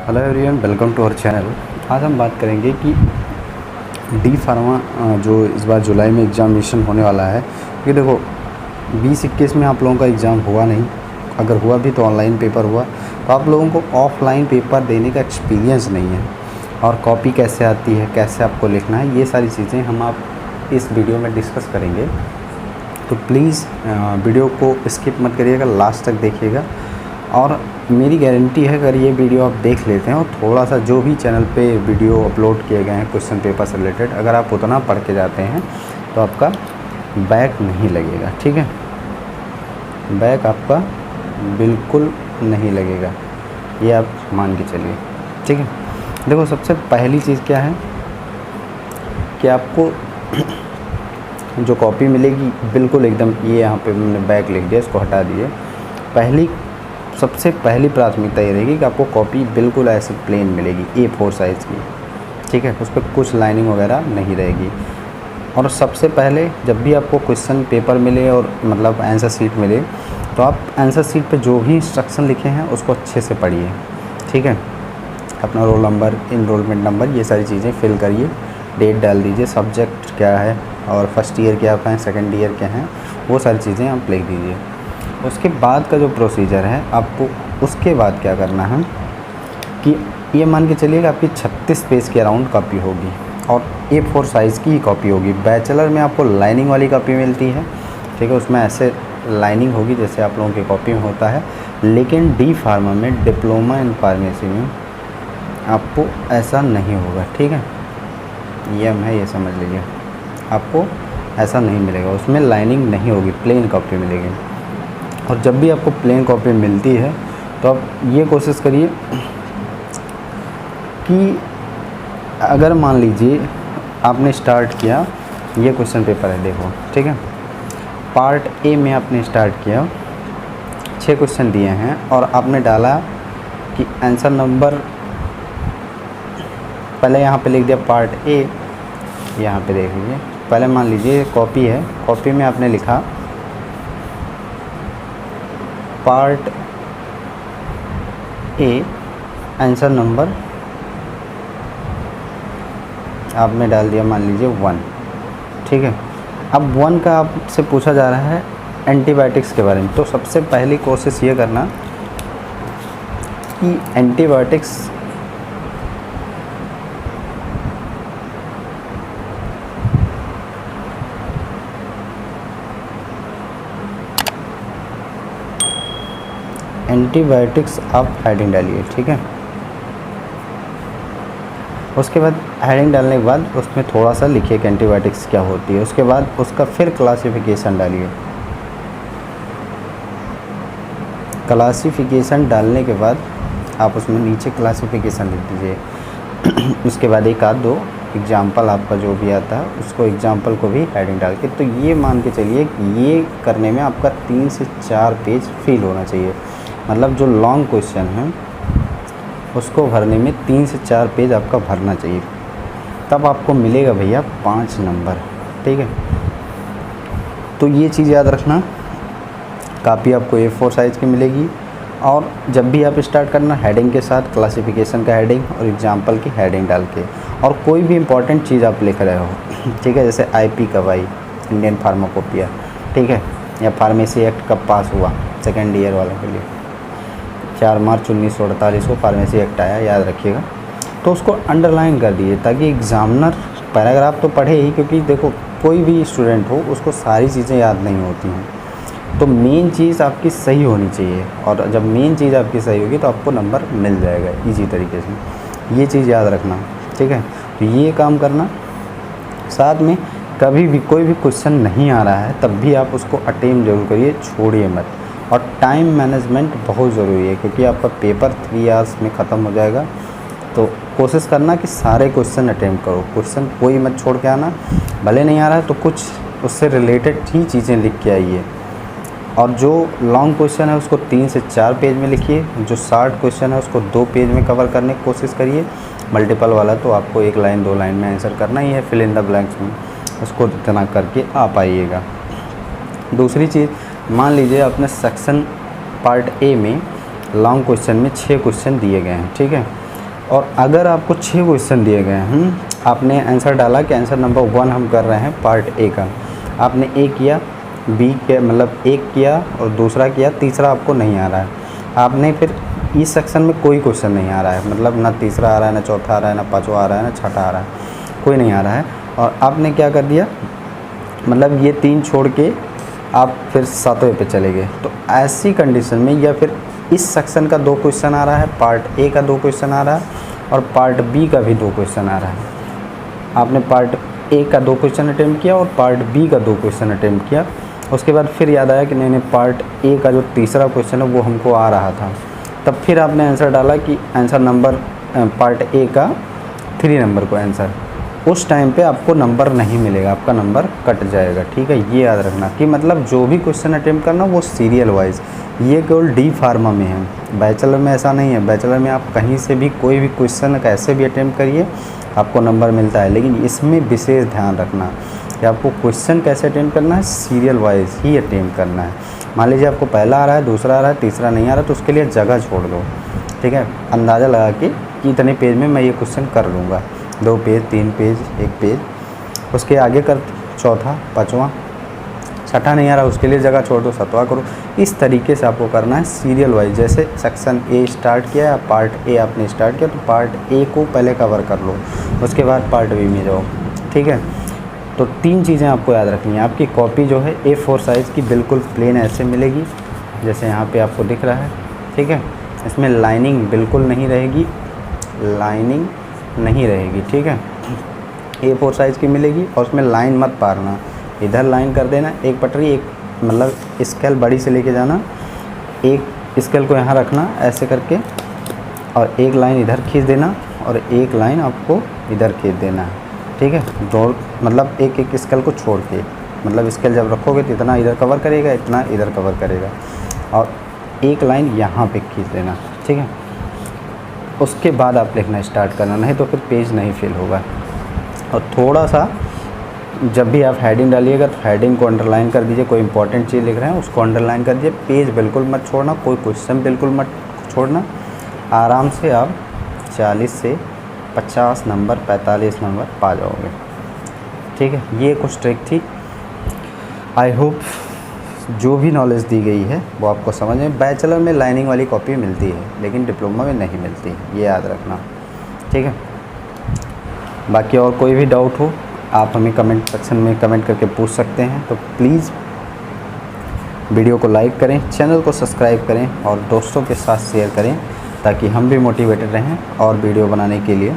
Hello everyone, welcome to our channel. आज हम बात करेंगे कि डी फार्मा जो इस बार जुलाई में एग्ज़ामिनेशन होने वाला है, कि देखो 20-21 में आप लोगों का एग्ज़ाम हुआ नहीं, अगर हुआ भी तो ऑनलाइन पेपर हुआ, तो आप लोगों को ऑफलाइन पेपर देने का एक्सपीरियंस नहीं है और कॉपी कैसे आती है, कैसे आपको लिखना है, ये सारी चीज़ें हम आप इस वीडियो में डिस्कस करेंगे। तो प्लीज़ वीडियो को स्किप मत करिएगा, लास्ट तक देखिएगा। और मेरी गारंटी है अगर ये वीडियो आप देख लेते हैं और थोड़ा सा जो भी चैनल पे वीडियो अपलोड किए गए हैं क्वेश्चन पेपर से रिलेटेड, अगर आप उतना पढ़ के जाते हैं तो आपका बैक नहीं लगेगा। ठीक है, बैक आपका बिल्कुल नहीं लगेगा, ये आप मान के चलिए। ठीक है, देखो सबसे पहली चीज़ क्या है कि आपको जो कॉपी मिलेगी बिल्कुल एकदम, ये यहाँ पे मैंने बैक लिख दिया, इसको हटा दिए। सबसे पहली प्राथमिकता ये रहेगी कि आपको कॉपी बिल्कुल ऐसे प्लेन मिलेगी, A4 साइज़ की। ठीक है, उस पर कुछ लाइनिंग वगैरह नहीं रहेगी। और सबसे पहले जब भी आपको क्वेश्चन पेपर मिले और मतलब आंसर शीट मिले, तो आप आंसर शीट पे जो भी इंस्ट्रक्शन लिखे हैं उसको अच्छे से पढ़िए। ठीक है, अपना रोल नंबर, इनरोलमेंट नंबर, ये सारी चीज़ें फिल करिए, डेट डाल दीजिए, सब्जेक्ट क्या है और फर्स्ट ईयर क्या है, सेकेंड ईयर क्या है, वो सारी चीज़ें आप लिख दीजिए। उसके बाद का जो प्रोसीजर है, आपको उसके बाद क्या करना है कि ये मान के चलिए कि आपकी 36 पेज के अराउंड कॉपी होगी और A4 साइज़ की ही कॉपी होगी। बैचलर में आपको लाइनिंग वाली कॉपी मिलती है, ठीक है, उसमें ऐसे लाइनिंग होगी जैसे आप लोगों की कॉपी में होता है। लेकिन डी फार्मा में, डिप्लोमा इन फार्मेसी में आपको ऐसा नहीं होगा। ठीक है, नियम है, ये समझ लीजिए, आपको ऐसा नहीं मिलेगा, उसमें लाइनिंग नहीं होगी, प्लेन कॉपी मिलेगी। और जब भी आपको प्लेन कॉपी मिलती है तो आप ये कोशिश करिए कि अगर मान लीजिए आपने स्टार्ट किया, ये क्वेश्चन पेपर है देखो, ठीक है, पार्ट ए में आपने स्टार्ट किया, 6 क्वेश्चन दिए हैं और आपने डाला कि आंसर नंबर, पहले यहाँ पे लिख दिया पार्ट ए, यहाँ पे देख लीजिए, पहले मान लीजिए कॉपी है, कॉपी में आपने लिखा पार्ट ए आंसर नंबर आपने डाल दिया, मान लीजिए 1। ठीक है, अब 1 का आपसे पूछा जा रहा है एंटीबायोटिक्स के बारे में। तो सबसे पहली कोशिश ये करना कि एंटीबायोटिक्स आप हेडिंग डालिए। ठीक है, उसके बाद हेडिंग डालने के बाद उसमें थोड़ा सा लिखिए कि एंटीबायोटिक्स क्या होती है। उसके बाद उसका फिर क्लासिफिकेशन डालिए। क्लासिफिकेशन डालने के बाद आप उसमें नीचे क्लासिफिकेशन लिख दीजिए। उसके बाद एक आध दो एग्जाम्पल आपका जो भी आता है उसको, एग्जाम्पल को भी हेडिंग डाल के, तो ये मान के चलिए कि ये करने में आपका 3 से 4 पेज फिल होना चाहिए। मतलब जो लॉन्ग क्वेश्चन है उसको भरने में 3 से 4 पेज आपका भरना चाहिए, तब आपको मिलेगा भैया 5 नंबर। ठीक है, तो ये चीज़ याद रखना, कॉपी आपको A4 साइज़ की मिलेगी। और जब भी आप स्टार्ट करना, हेडिंग के साथ क्लासिफिकेशन का हेडिंग और एग्जाम्पल की हेडिंग डाल के, और कोई भी इंपॉर्टेंट चीज़ आप लिख रहे हो, ठीक है, जैसे IP कब आई, इंडियन फार्माकोपिया, ठीक है, या फार्मेसी एक्ट कब पास हुआ सेकेंड ईयर वालों के लिए, 4 मार्च 1948 को फार्मेसी एक्ट आया, याद रखिएगा। तो उसको अंडरलाइन कर दिए ताकि एग्ज़ामिनर, पैराग्राफ तो पढ़े ही, क्योंकि देखो कोई भी स्टूडेंट हो उसको सारी चीज़ें याद नहीं होती हैं, तो मेन चीज़ आपकी सही होनी चाहिए। और जब मेन चीज़ आपकी सही होगी तो आपको नंबर मिल जाएगा ईजी तरीके से, ये चीज़ याद रखना। ठीक है, तो ये काम करना। साथ में कभी भी कोई भी क्वेश्चन नहीं आ रहा है तब भी आप उसको अटेम्प्ट जरूर करिए, छोड़िए मत। और टाइम मैनेजमेंट बहुत ज़रूरी है, क्योंकि आपका पेपर 3 आवर्स में ख़त्म हो जाएगा। तो कोशिश करना कि सारे क्वेश्चन अटेम्प्ट करो, क्वेश्चन कोई मत छोड़ के आना। भले नहीं आ रहा है तो कुछ उससे रिलेटेड ही चीज़ें लिख के आइए। और जो लॉन्ग क्वेश्चन है उसको 3 से 4 पेज में लिखिए, जो शॉर्ट क्वेश्चन है उसको 2 पेज में कवर करने की कोशिश करिए। मल्टीपल वाला तो आपको 1 लाइन 2 लाइन में आंसर करना ही है, फिल इन द ब्लैंक्स में, उसको इतना करके आ पाइएगा। दूसरी चीज़, मान लीजिए अपने सेक्शन पार्ट ए में लॉन्ग क्वेश्चन में 6 क्वेश्चन दिए गए हैं, ठीक है, और अगर आपको 6 क्वेश्चन दिए गए हैं, आपने आंसर डाला कि आंसर नंबर 1 हम कर रहे हैं पार्ट ए का, आपने ए किया, बी के मतलब एक किया और दूसरा किया, तीसरा आपको नहीं आ रहा है, आपने फिर इस सेक्शन में कोई क्वेश्चन नहीं आ रहा है, मतलब ना तीसरा आ रहा है, ना चौथा आ रहा है, ना पाँचवा आ रहा है, ना छठा आ रहा है, कोई नहीं आ रहा है, और आपने क्या कर दिया, मतलब ये 3 छोड़ के आप फिर 7वें पे चले गए, तो ऐसी कंडीशन में या फिर इस सेक्शन का 2 क्वेश्चन आ रहा है, पार्ट ए का 2 क्वेश्चन आ रहा है और पार्ट बी का भी 2 क्वेश्चन आ रहा है, आपने पार्ट ए का 2 क्वेश्चन अटैम्प्ट किया और पार्ट बी का 2 क्वेश्चन अटैम्प्ट किया, उसके बाद फिर याद आया कि नहीं पार्ट ए का जो तीसरा क्वेश्चन है वो हमको आ रहा था, तब फिर आपने आंसर डाला कि आंसर नंबर पार्ट ए का 3 नंबर को आंसर, उस टाइम पे आपको नंबर नहीं मिलेगा, आपका नंबर कट जाएगा। ठीक है, ये याद रखना कि मतलब जो भी क्वेश्चन अटैम्प्ट करना वो सीरियल वाइज, ये केवल डी फार्मा में है, बैचलर में ऐसा नहीं है। बैचलर में आप कहीं से भी कोई भी क्वेश्चन कैसे भी अटैम्प्ट करिए आपको नंबर मिलता है, लेकिन इसमें विशेष ध्यान रखना कि आपको क्वेश्चन कैसे अटैम्प्ट करना है, सीरियल वाइज ही अटैम्प्ट करना है। मान लीजिए आपको पहला आ रहा है, दूसरा आ रहा है, तीसरा नहीं आ रहा, तो उसके लिए जगह छोड़ दो। ठीक है, अंदाज़ा लगा के कि इतने पेज में मैं ये क्वेश्चन कर लूँगा, 2 पेज, 3 पेज, 1 पेज, उसके आगे कर चौथा, पाँचवा, छठा नहीं आ रहा उसके लिए जगह छोड़ दो, 7वां करो। इस तरीके से आपको करना है सीरियल वाइज। जैसे सेक्शन ए स्टार्ट किया, पार्ट ए आपने स्टार्ट किया, तो पार्ट ए को पहले कवर कर लो, उसके बाद पार्ट बी में जाओ। ठीक है, तो 3 चीज़ें आपको याद रखनी है। आपकी कॉपी जो है A4 साइज़ की बिल्कुल प्लेन ऐसे मिलेगी जैसे यहाँ पे आपको दिख रहा है। ठीक है, इसमें लाइनिंग बिल्कुल नहीं रहेगी, लाइनिंग नहीं रहेगी। ठीक है, A4 साइज़ की मिलेगी और उसमें लाइन मत पारना, इधर लाइन कर देना, एक पटरी, एक मतलब स्केल बड़ी से लेके जाना, एक स्केल को यहाँ रखना ऐसे करके, और एक लाइन इधर खींच देना और एक लाइन आपको इधर खींच देना है। ठीक है, दो मतलब एक एक स्केल को छोड़ के, मतलब स्केल जब रखोगे तो इतना इधर कवर करेगा, इतना इधर कवर करेगा, और एक लाइन यहाँ पे खींच देना। ठीक है, उसके बाद आप लिखना स्टार्ट करना, नहीं तो फिर पेज नहीं फिल होगा। और थोड़ा सा जब भी आप हेडिंग डालिएगा तो हेडिंग को अंडरलाइन कर दीजिए, कोई इंपॉर्टेंट चीज़ लिख रहे हैं उसको अंडरलाइन कर दीजिए, पेज बिल्कुल मत छोड़ना, कोई क्वेश्चन बिल्कुल मत छोड़ना। आराम से आप 40 से 50 नंबर, 45 नंबर पा जाओगे। ठीक है, ये कुछ ट्रिक थी। आई होप जो भी नॉलेज दी गई है वो आपको समझ में। बैचलर में लाइनिंग वाली कॉपी मिलती है लेकिन डिप्लोमा में नहीं मिलती, ये याद रखना। ठीक है, बाकी और कोई भी डाउट हो आप हमें कमेंट सेक्शन में कमेंट करके पूछ सकते हैं। तो प्लीज़ वीडियो को लाइक करें, चैनल को सब्सक्राइब करें और दोस्तों के साथ शेयर करें ताकि हम भी मोटिवेटेड रहें और वीडियो बनाने के लिए